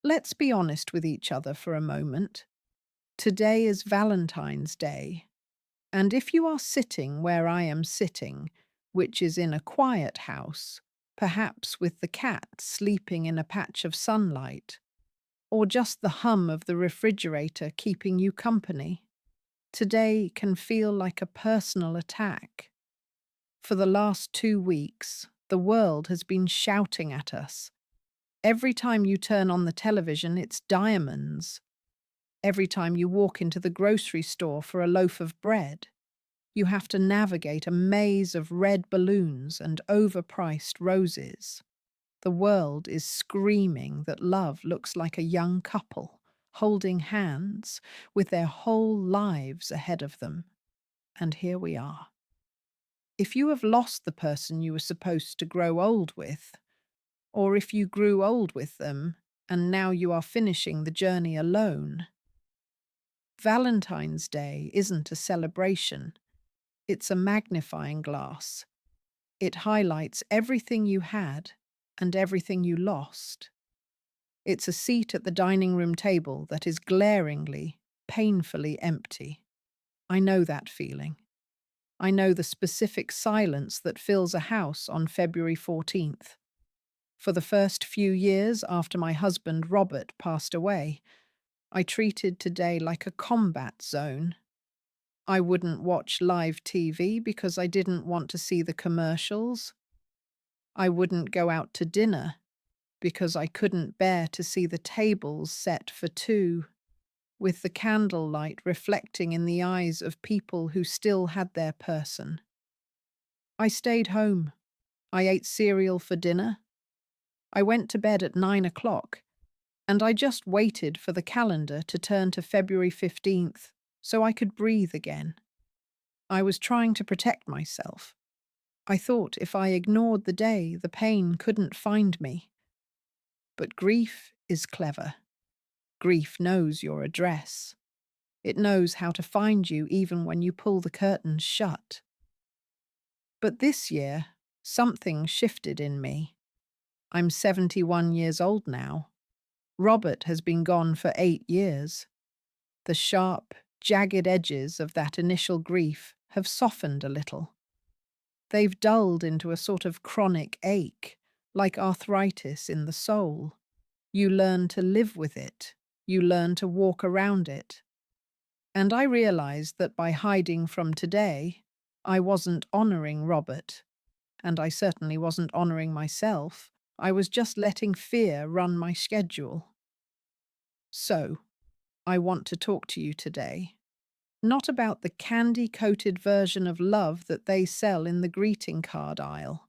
Let's be honest with each other for a moment. Today is Valentine's Day, and if you are sitting where I am sitting, which is in a quiet house, perhaps with the cat sleeping in a patch of sunlight, or just the hum of the refrigerator keeping you company, today can feel like a personal attack. For the last 2 weeks, the world has been shouting at us. Every time you turn on the television, it's diamonds. Every time you walk into the grocery store for a loaf of bread, you have to navigate a maze of red balloons and overpriced roses. The world is screaming that love looks like a young couple holding hands with their whole lives ahead of them. And here we are. If you have lost the person you were supposed to grow old with, or if you grew old with them and now you are finishing the journey alone, Valentine's Day isn't a celebration, it's a magnifying glass. It highlights everything you had and everything you lost. It's a seat at the dining room table that is glaringly, painfully empty. I know that feeling. I know the specific silence that fills a house on February 14th. For the first few years after my husband Robert passed away, I treated today like a combat zone. I wouldn't watch live TV because I didn't want to see the commercials. I wouldn't go out to dinner because I couldn't bear to see the tables set for two, with the candlelight reflecting in the eyes of people who still had their person. I stayed home. I ate cereal for dinner. I went to bed at 9 o'clock, and I just waited for the calendar to turn to February 15th so I could breathe again. I was trying to protect myself. I thought if I ignored the day, the pain couldn't find me. But grief is clever. Grief knows your address. It knows how to find you even when you pull the curtains shut. But this year, something shifted in me. I'm 71 years old now. Robert has been gone for 8 years. The sharp, jagged edges of that initial grief have softened a little. They've dulled into a sort of chronic ache, like arthritis in the soul. You learn to live with it. You learn to walk around it. And I realized that by hiding from today, I wasn't honoring Robert, and I certainly wasn't honoring myself. I was just letting fear run my schedule. So, I want to talk to you today, not about the candy-coated version of love that they sell in the greeting card aisle.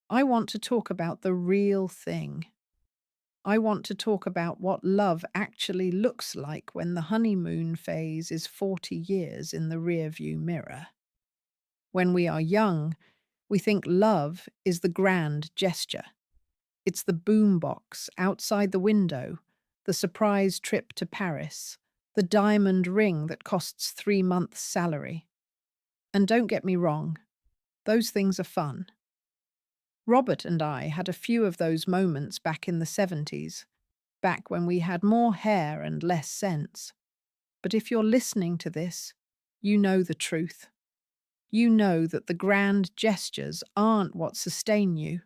I want to talk about the real thing. I want to talk about what love actually looks like when the honeymoon phase is 40 years in the rearview mirror. When we are young, we think love is the grand gesture. It's the boombox outside the window, the surprise trip to Paris, the diamond ring that costs 3 months' salary. And don't get me wrong, those things are fun. Robert and I had a few of those moments back in the 70s, back when we had more hair and less sense. But if you're listening to this, you know the truth. You know that the grand gestures aren't what sustain you.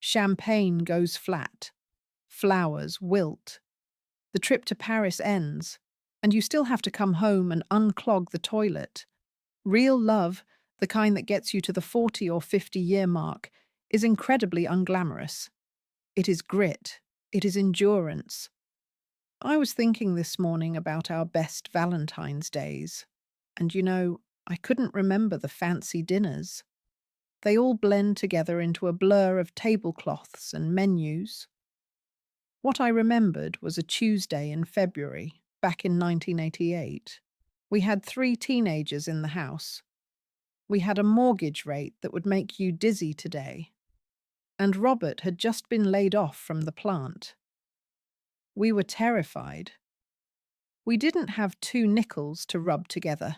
Champagne goes flat. Flowers wilt. The trip to Paris ends, and you still have to come home and unclog the toilet. Real love, the kind that gets you to the 40 or 50-year mark, is incredibly unglamorous. It is grit. It is endurance. I was thinking this morning about our best Valentine's days, and I couldn't remember the fancy dinners. They all blend together into a blur of tablecloths and menus. What I remembered was a Tuesday in February, back in 1988. We had 3 teenagers in the house. We had a mortgage rate that would make you dizzy today. And Robert had just been laid off from the plant. We were terrified. We didn't have 2 nickels to rub together,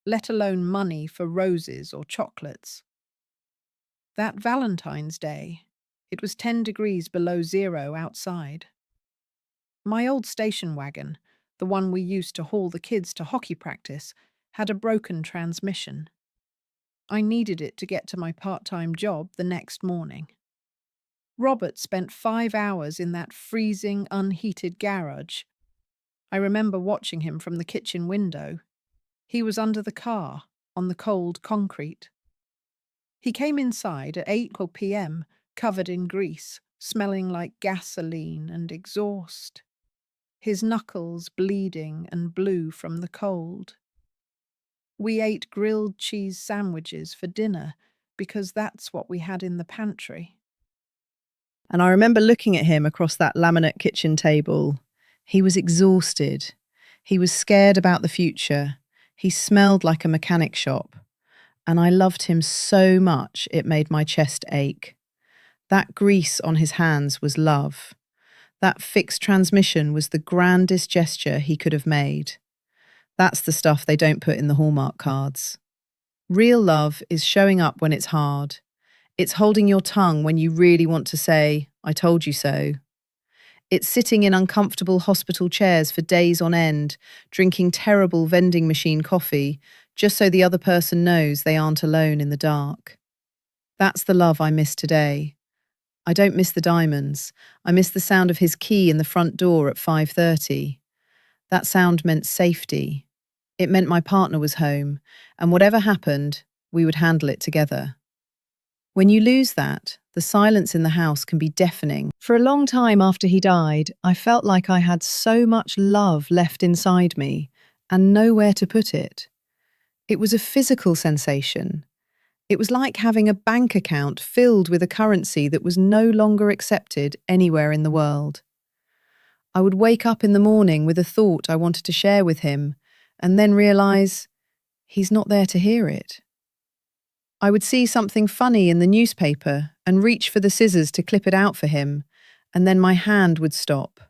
let alone money for roses or chocolates. That Valentine's Day, it was 10 degrees below zero outside. My old station wagon, the one we used to haul the kids to hockey practice, had a broken transmission. I needed it to get to my part-time job the next morning. Robert spent 5 hours in that freezing, unheated garage. I remember watching him from the kitchen window. He was under the car, on the cold concrete. He came inside at 8 p.m., covered in grease, smelling like gasoline and exhaust. His knuckles bleeding and blue from the cold. We ate grilled cheese sandwiches for dinner because that's what we had in the pantry. And I remember looking at him across that laminate kitchen table. He was exhausted. He was scared about the future. He smelled like a mechanic shop. And I loved him so much it made my chest ache. That grease on his hands was love. That fixed transmission was the grandest gesture he could have made. That's the stuff they don't put in the Hallmark cards. Real love is showing up when it's hard. It's holding your tongue when you really want to say, "I told you so." It's sitting in uncomfortable hospital chairs for days on end, drinking terrible vending machine coffee, just so the other person knows they aren't alone in the dark. That's the love I miss today. I don't miss the diamonds. I miss the sound of his key in the front door at 5:30. That sound meant safety. It meant my partner was home, and whatever happened, we would handle it together. When you lose that, the silence in the house can be deafening. For a long time after he died, I felt like I had so much love left inside me and nowhere to put it. It was a physical sensation. It was like having a bank account filled with a currency that was no longer accepted anywhere in the world. I would wake up in the morning with a thought I wanted to share with him, and then realise he's not there to hear it. I would see something funny in the newspaper and reach for the scissors to clip it out for him, and then my hand would stop.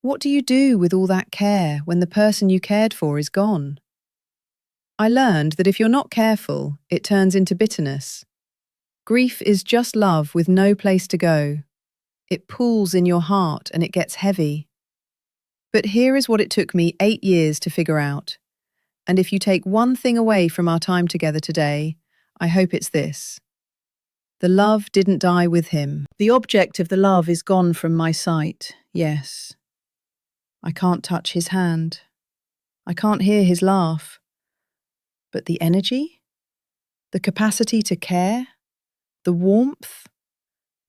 What do you do with all that care when the person you cared for is gone? I learned that if you're not careful, it turns into bitterness. Grief is just love with no place to go. It pools in your heart and it gets heavy. But here is what it took me 8 years to figure out. And if you take one thing away from our time together today, I hope it's this. The love didn't die with him. The object of the love is gone from my sight, yes. I can't touch his hand. I can't hear his laugh. But the energy, the capacity to care, the warmth,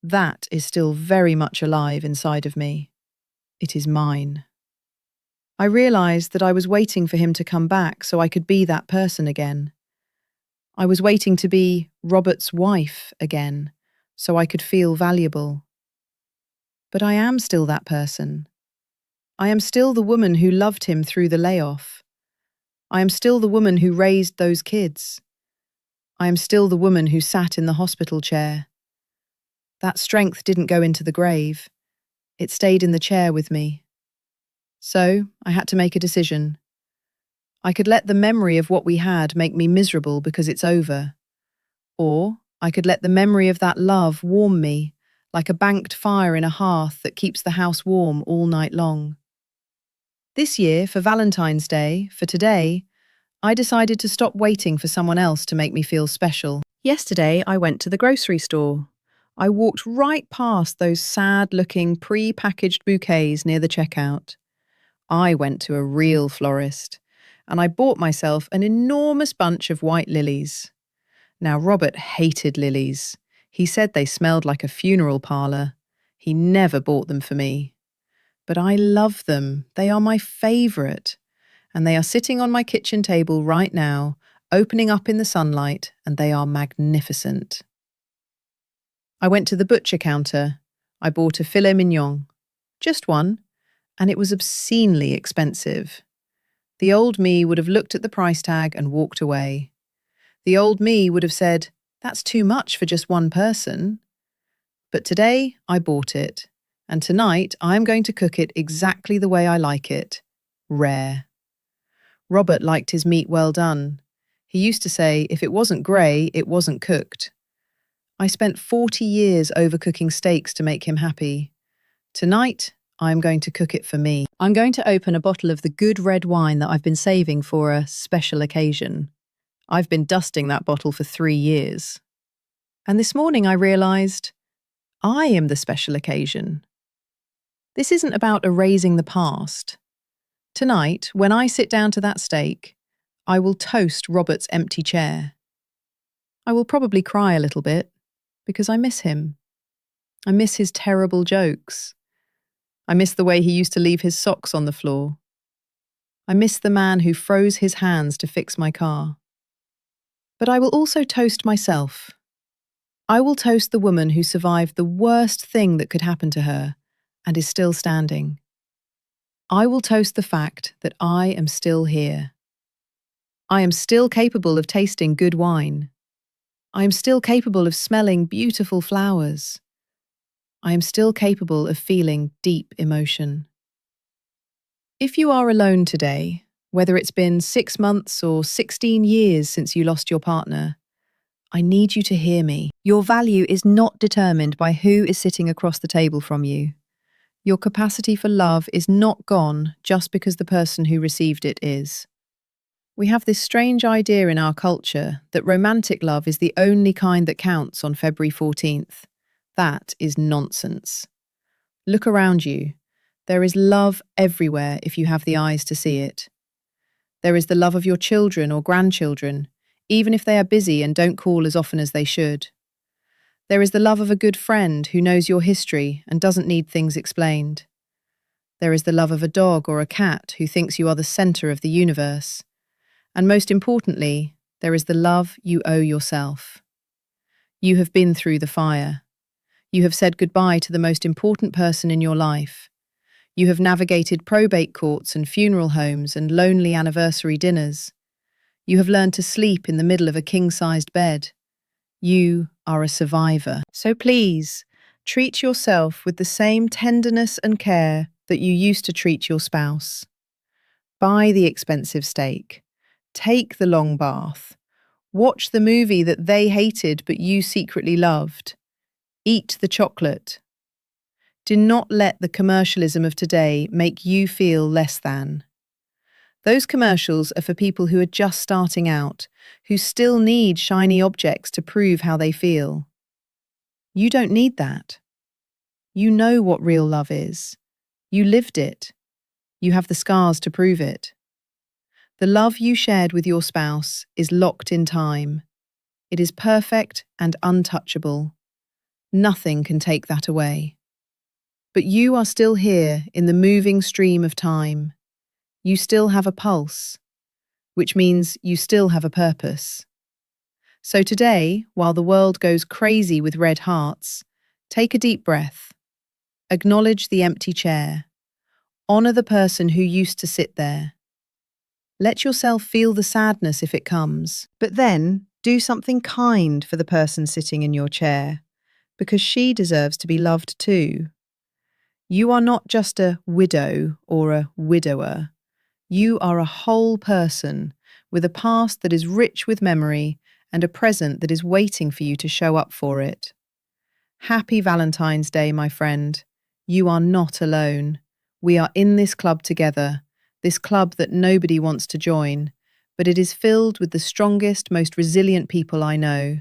that is still very much alive inside of me. It is mine. I realised that I was waiting for him to come back so I could be that person again. I was waiting to be Robert's wife again so I could feel valuable. But I am still that person. I am still the woman who loved him through the layoff. I am still the woman who raised those kids. I am still the woman who sat in the hospital chair. That strength didn't go into the grave. It stayed in the chair with me. So I had to make a decision. I could let the memory of what we had make me miserable because it's over. Or I could let the memory of that love warm me, like a banked fire in a hearth that keeps the house warm all night long. This year, for Valentine's Day, for today, I decided to stop waiting for someone else to make me feel special. Yesterday, I went to the grocery store. I walked right past those sad-looking pre-packaged bouquets near the checkout. I went to a real florist, and I bought myself an enormous bunch of white lilies. Now, Robert hated lilies. He said they smelled like a funeral parlour. He never bought them for me. But I love them. They are my favourite. And they are sitting on my kitchen table right now, opening up in the sunlight, and they are magnificent. I went to the butcher counter. I bought a filet mignon. Just one. And it was obscenely expensive. The old me would have looked at the price tag and walked away. The old me would have said, "That's too much for just one person." But today, I bought it. And tonight, I'm going to cook it exactly the way I like it. Rare. Robert liked his meat well done. He used to say, if it wasn't grey, it wasn't cooked. I spent 40 years overcooking steaks to make him happy. Tonight, I'm going to cook it for me. I'm going to open a bottle of the good red wine that I've been saving for a special occasion. I've been dusting that bottle for 3 years. And this morning I realised I am the special occasion. This isn't about erasing the past. Tonight, when I sit down to that steak, I will toast Robert's empty chair. I will probably cry a little bit, because I miss him. I miss his terrible jokes. I miss the way he used to leave his socks on the floor. I miss the man who froze his hands to fix my car. But I will also toast myself. I will toast the woman who survived the worst thing that could happen to her and is still standing. I will toast the fact that I am still here. I am still capable of tasting good wine. I am still capable of smelling beautiful flowers. I am still capable of feeling deep emotion. If you are alone today, whether it's been 6 months or 16 years since you lost your partner, I need you to hear me. Your value is not determined by who is sitting across the table from you. Your capacity for love is not gone just because the person who received it is. We have this strange idea in our culture that romantic love is the only kind that counts on February 14th. That is nonsense. Look around you. There is love everywhere if you have the eyes to see it. There is the love of your children or grandchildren, even if they are busy and don't call as often as they should. There is the love of a good friend who knows your history and doesn't need things explained. There is the love of a dog or a cat who thinks you are the centre of the universe. And most importantly, there is the love you owe yourself. You have been through the fire. You have said goodbye to the most important person in your life. You have navigated probate courts and funeral homes and lonely anniversary dinners. You have learned to sleep in the middle of a king-sized bed. You are a survivor. So please, treat yourself with the same tenderness and care that you used to treat your spouse. Buy the expensive steak. Take the long bath. Watch the movie that they hated but you secretly loved. Eat the chocolate. Do not let the commercialism of today make you feel less than. Those commercials are for people who are just starting out, who still need shiny objects to prove how they feel. You don't need that. You know what real love is. You lived it. You have the scars to prove it. The love you shared with your spouse is locked in time. It is perfect and untouchable. Nothing can take that away. But you are still here in the moving stream of time. You still have a pulse, which means you still have a purpose. So today, while the world goes crazy with red hearts, take a deep breath. Acknowledge the empty chair. Honor the person who used to sit there. Let yourself feel the sadness if it comes, but then do something kind for the person sitting in your chair, because she deserves to be loved too. You are not just a widow or a widower. You are a whole person with a past that is rich with memory and a present that is waiting for you to show up for it. Happy Valentine's Day, my friend. You are not alone. We are in this club together, this club that nobody wants to join, but it is filled with the strongest, most resilient people I know.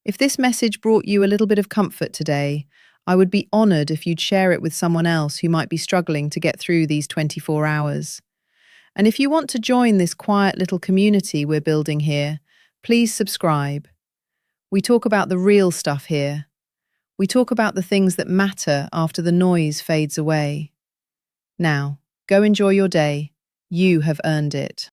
If this message brought you a little bit of comfort today, I would be honoured if you'd share it with someone else who might be struggling to get through these 24 hours. And if you want to join this quiet little community we're building here, please subscribe. We talk about the real stuff here. We talk about the things that matter after the noise fades away. Now, go enjoy your day. You have earned it.